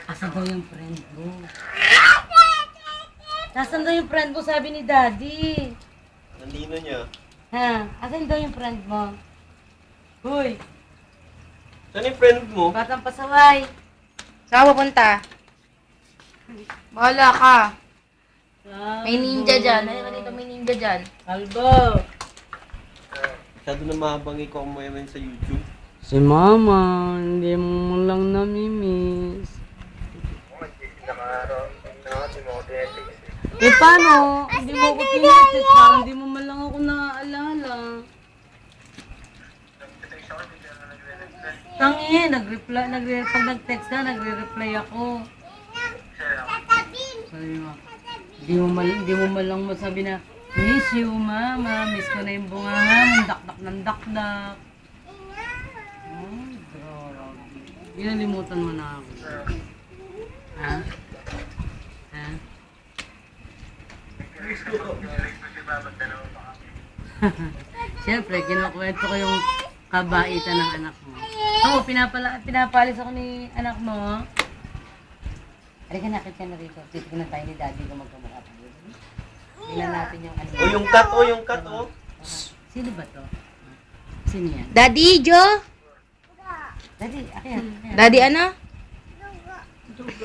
Asan daw yung friend mo? Nasaan daw yung friend mo, sabi ni Daddy? Nandino niya. Ha? Asan daw yung friend mo? Hoy, Saan yung friend mo? batang pasaway. Saan ka pupunta? Bahala ka. May Kalbo. ninja dyan. Ano naman dito may ninja dyan? Kalbo. Masyado na mahabang ikaw mo yaman sa YouTube. Si Mama, hindi mo lang namimiss. Eh paano? Hindi mo ako tinetext, parang hindi mo man lang ako naaalala. Tangi, pag nag-text ka, nagre-reply ako. Sabi mo, hindi mo man lang masabi na, miss you, Mama, miss ko na yung bunganga mo, dakdak ng dakdak. Oh, grabe. Inalimutan mo na ako. Ha? Ha? Siyempre, kinukwento ko yung kabaitan ng anak mo. Oo, pinapalis ako ni anak mo. Halika, nakit ka na rito. Titignan tayo ni Daddy kung magkamukha tayo. Tingnan natin yung ano. O yung cat, o yung cat, o. Sino ba to? Sino yan? Daddy, Jo? Daddy, akin. Daddy ano?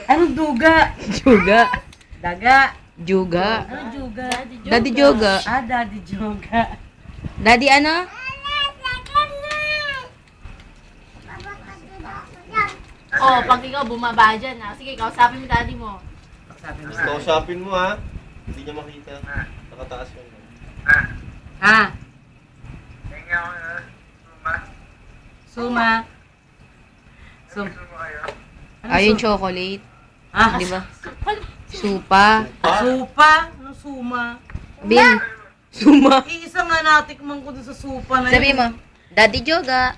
Anong duga? Juga. Daga. Juga. Anong juga? Daddy Joga. Ah, Daddy Joga. Daddy ano? Oh, pag ikaw bumaba dyan ha. Sige, kausapin mo daddy mo. Sabi mo. Kausapin mo, ha. Hindi niya makita. Nakataas yun. Ha? Suma. Suma. Ayun, chocolate. Ah, Di ba? Supa. Supa? Ano suma? Bin. Suma. Iisa nga natikman ko dun sa supa na Sabi mo, Daddy Joga.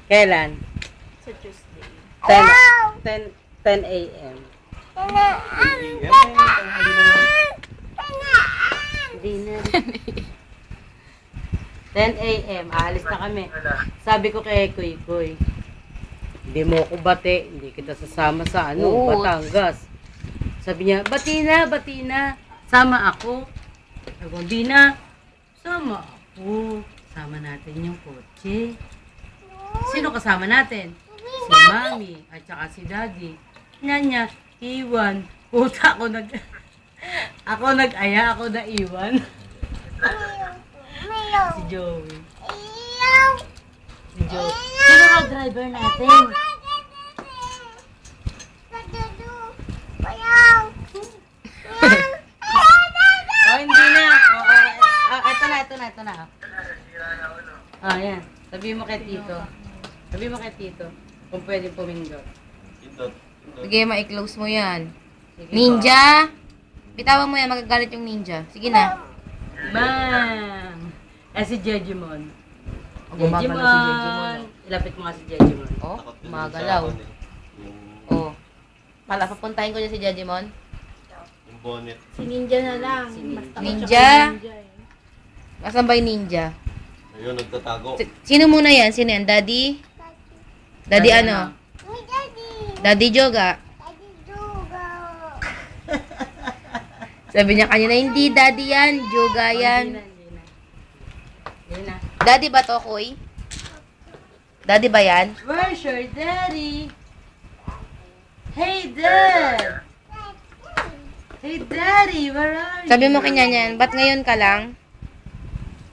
Kailan? Sa Tuesday. 10 a.m. Hindi na. 10 a.m. Aalis na kami. Sabi ko kay Kuy Kuy, hindi mo ako bati, hindi kita sasama sa Oo. Batangas. Sabi niya, bati na, sama ako. Sabi ko, hindi na, sama ako. Sama natin yung kotse. Sino kasama natin? Si Mami, at saka si Daddy. Niya, iwan. Puta, ako nag-aya, ako na iwan. Si Joey. Si Joey. Sino ang driver natin? Oh, hindi na. Ito na. Yan. Sabi mo kay Tito. Kung pwede pumindot. Indot. Sige, ma-close mo yan. Sige Ninja. Bitawan mo yan, magagalit yung ninja. Sige na. po. Ma'am. Si Jejimon. Gumagalaw si Jejimon. Ilapit mo nga si Jejimon. Oh, Takot din magalaw. sa akin, eh. Oh. Pala, papuntahin ko dyan si Jejimon. Yung bonnet. Si Ninja na lang. Si Mas takot Ninja? siya kay Ninja eh. Nasaan ba yung ninja? Ayun, nagtatago. Sino muna yan? Sino yan? Daddy? Daddy ano? Daddy Joga. Sabi niya kanina, hindi daddy yan. Joga yan. Hindi na. Daddy ba to, Koy? Daddy ba yan? Where's your daddy? Hey, Dad! Hey, Daddy, where are you? Sabi mo kanya niyan, ba't ngayon ka lang?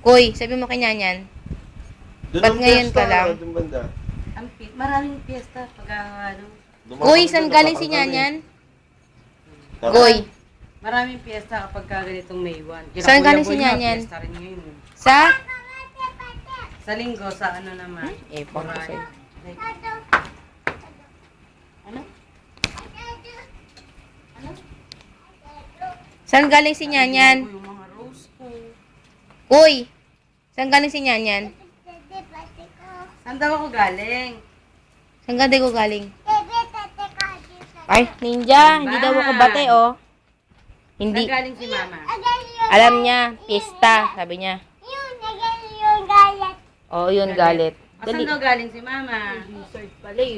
Koy, sabi mo kanya niyan. Doon Ba't ang ngayon piyesta, ka lang? doon banda. Maraming piyesta pag ano. Koy, saan galing si Nyanyan? Koy, Maraming piyesta kapag ganitong May 1. Saan galing si Nyanyan? Piyesta rin ngayon. sa? Sa linggo, sa ano naman? Eh, pang Moray. sa'yo. Ano? Saan galing si Nyanyan? Yung mga rose ko. Koy, saan galing si Nyanyan? Saan daw ako galing? Saan ganda ko galing? Ay, ninja, hindi daw ako bate, oh. Saan Hindi. galing si Mama? Alam niya, pista, sabi niya. Oo, yun, galit. Saan Dali. daw galing si mama? Resort pala eh.